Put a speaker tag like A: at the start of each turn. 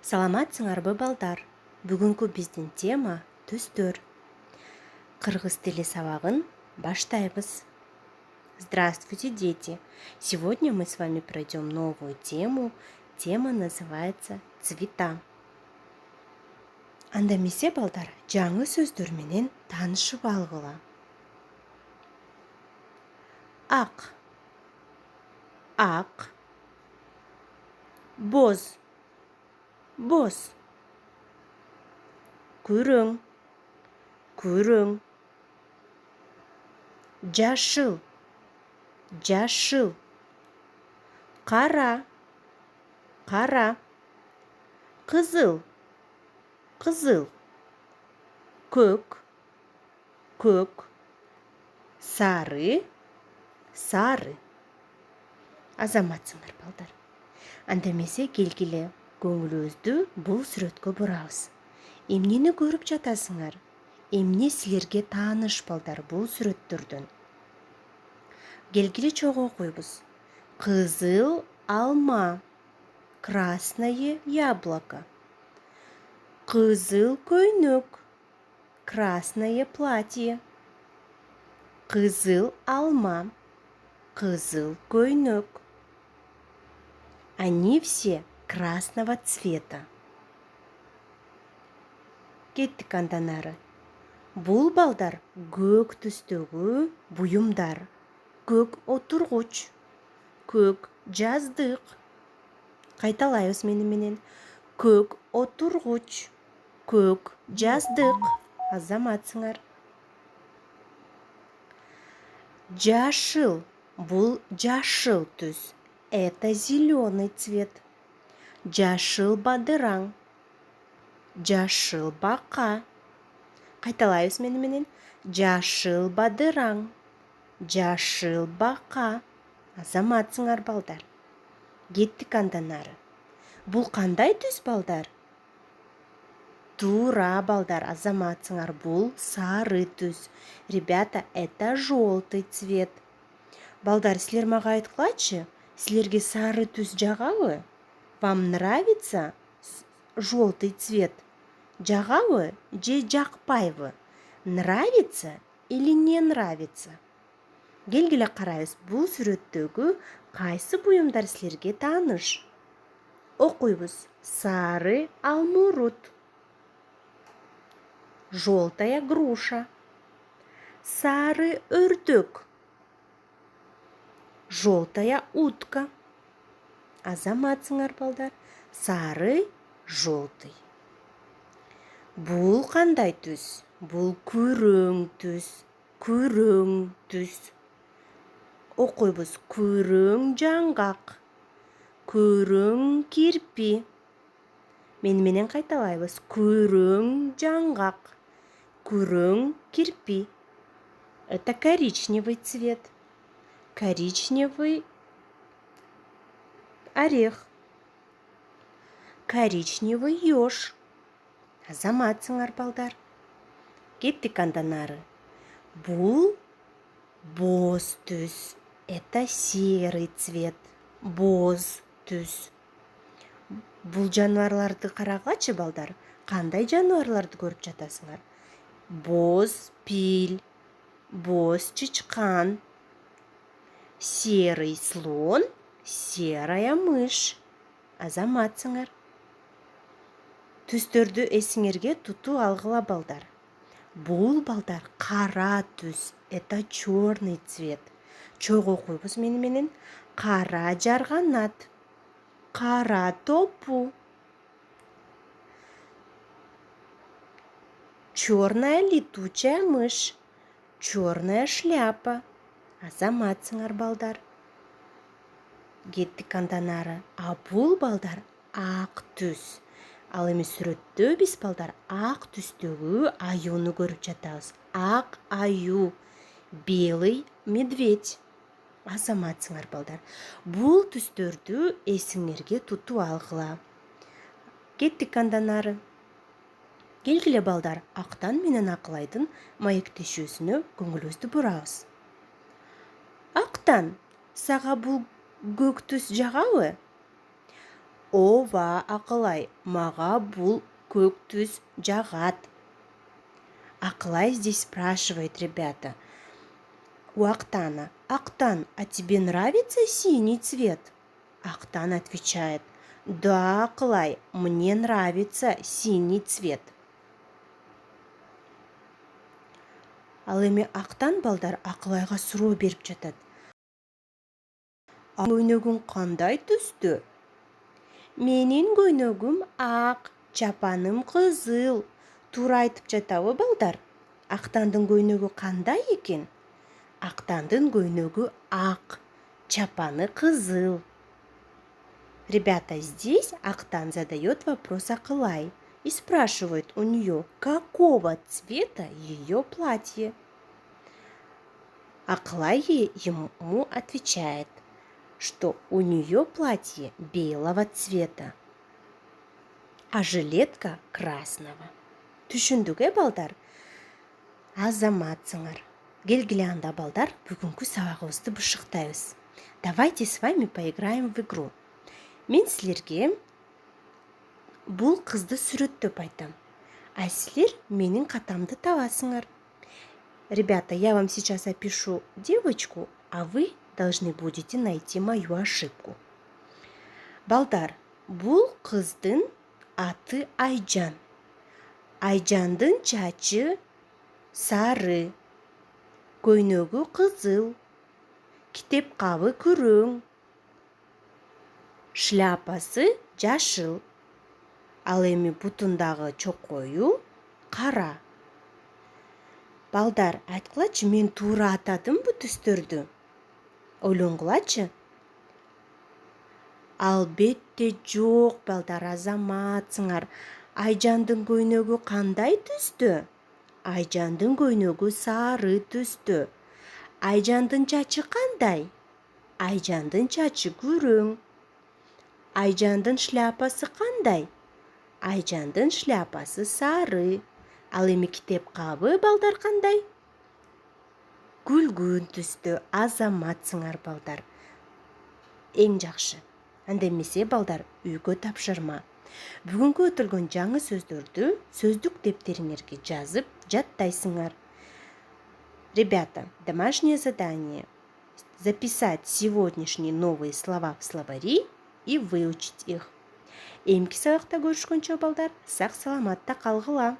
A: Саламатсыңарбы балдар? Бүгүнкү биздин тема түстөр. Кыргыз тили сабагын баштайбыз. Здравствуйте, дети! Сегодня мы с вами пройдем новую тему. Тема называется «Цвета». Анда эмесе балдар, жаңы сөздөр менен таанышып алгыла. Ак, ак. Боз, боз. Күрөң, күрөң. Жашыл, жашыл. Кара, кара. Кызыл, кызыл. Көк, көк. Сары, сары. Азаматсыңар балдар. Анда эмесе келгиле көңүлүбүздү бул сүрөткө бурабыз. Эмнени көрүп жатасыңар? Эмне силерге тааныш балдар бул сүрөттөрдөн? Келгиле чогуу окуйбуз. Кызыл алма, красное яблоко. Кызыл көйнөк, красное платье. Кызыл алма, кызыл көйнөк. Они все красного цвета. Кеттик андан ары. Бул балдар көк түстөгү буюмдар. Көк отургуч, көк жаздык. Кайталайбыз менен. Көк отургуч, көк жаздык. Азаматсыңар. Жашыл, бул жашыл түс. Это зеленый цвет. Жашыл бадыраң, жашыл бака. Кайталайбыз менен. Жашыл бадыраң, жашыл бака. Азаматсыңар балдар. Кеттик андан ары. Бул кандай түс балдар? Туура балдар, азаматсыңар, бул сары түс. Ребята, это желтый цвет. Балдар, силер мага айткылачы, силерге сары түс жагабы? Вам нравится желтый цвет? Жагабы же жакпайбы? Нравится или не нравится? Келгиле карайбыз, бул сүрөттөгү кайсы буюмдар силерге тааныш? Окуйбуз. Сары алмурут, желтая груша, сары өрдөк, желтая утка. Азаматсыңар балдар. Сары, желтый. Бул кандай түс? Бул күрөң түс. Күрөң түс. Окуйбуз. Күрөң жаңгак, күрөң кирпи. Менен кайталайбыз. Күрөң жаңгак, күрөң кирпи. Это коричневый цвет. Коричневый орех. Коричневый ёж. Азаматсыңар балдар. Кеттик андан ары. Бул боз түс. Это серый цвет. Боз түс. Бул жаныбарларды карагылачы балдар. Кандай жаныбарларды көрүп жатасыңар? Боз пил, боз чычкан, серый слон, серая мышь. Азаматсыңар. Түстөрдү эсиңерге тутуп алгыла балдар. Бул балдар кара түс. Это черный цвет. Чогуу окуйбуз менен. Кара жарганат, кара топу, черная летучая мышь, черная шляпа. Азаматсыңар балдар. Кеттик андан ары. А бул балдар ак түс. Ал эми сүрөттө биз балдар ак түстөгү аюуну көрүп жатабыз. Ак аю, белый медведь. Азаматсыңар балдар. Бул түстөрдү эсиңерге тутуп алгыла. Кеттик андан ары. Келгиле балдар, актан менен акылайдын маектешүүсүнө көңүлүбүздү бурабыз. Актан, сага бул көк түс жагабы? Ова, Ақылай, маға бұл көк түс жағат. Ақылай здесь спрашивает, ребята, у Актана: Актан, а тебе нравится синий цвет? Актан отвечает: да, Ақылай, мне нравится синий цвет. Ал эми Актан балдар Ақылайға суроо беріп жатат: көйнөгүң кандай түстө? Менин көйнөгүм ак, чапаным кызыл. Туура айтып жатабы балдар? Актандын көйнөгү кандай экен? Актандын көйнөгү ак, чапаны кызыл. Ребята, здесь Актан задает вопрос Ақылай и спрашивает у нее, какого цвета ее платье. Ақылай ему отвечает, что у нее платье белого цвета, а жилетка красного. Түшүндүк, балдар? Азаматсыңар. Келгиле анда, балдар, бүгүнкү сабагыбызды бышыктайбыз. Давайте с вами поиграем в игру. Мен силерге бул кызды сүрөттөп айтам, а силер менин катамды табасыңар. Ребята, я вам сейчас опишу девочку, а вы должны будете найти мою ошибку. Балдар, бул кыздын аты Айжан. Айжандын чачы сары, көйнөгү кызыл, китеп кабы күрөң, шляпасы жашыл, ал эми бутундагы чокою кара. Балдар, айткылачы, мен туура атадымбы түстөрдү? Ойлонгулачы. Албетте жок, балдар, азаматсыңар. Айжандын көйнөгү кандай түстө? Айжандын көйнөгү сары түстө. Айжандын чачы кандай? Айжандын чачы күрөң. Айжандын шляпасы кандай? Айжандын шляпасы сары. Ал эми китеп кабы, балдар, кандай? Күлгүн түстө. Азаматсыңар, балдар. Эң жакшы. Анда эмесе, балдар, үйгө тапшырма. Бүгүнкү өтүлгөн жаңы сөздөрдү сөздүк дептериңерге жазып жаттайсыңар. Ребята, домашнее задание: записать сегодняшние новые слова в словари и выучить их. Эмки сабакта көрүшкөнчө, балдар, сак саламатта калгыла.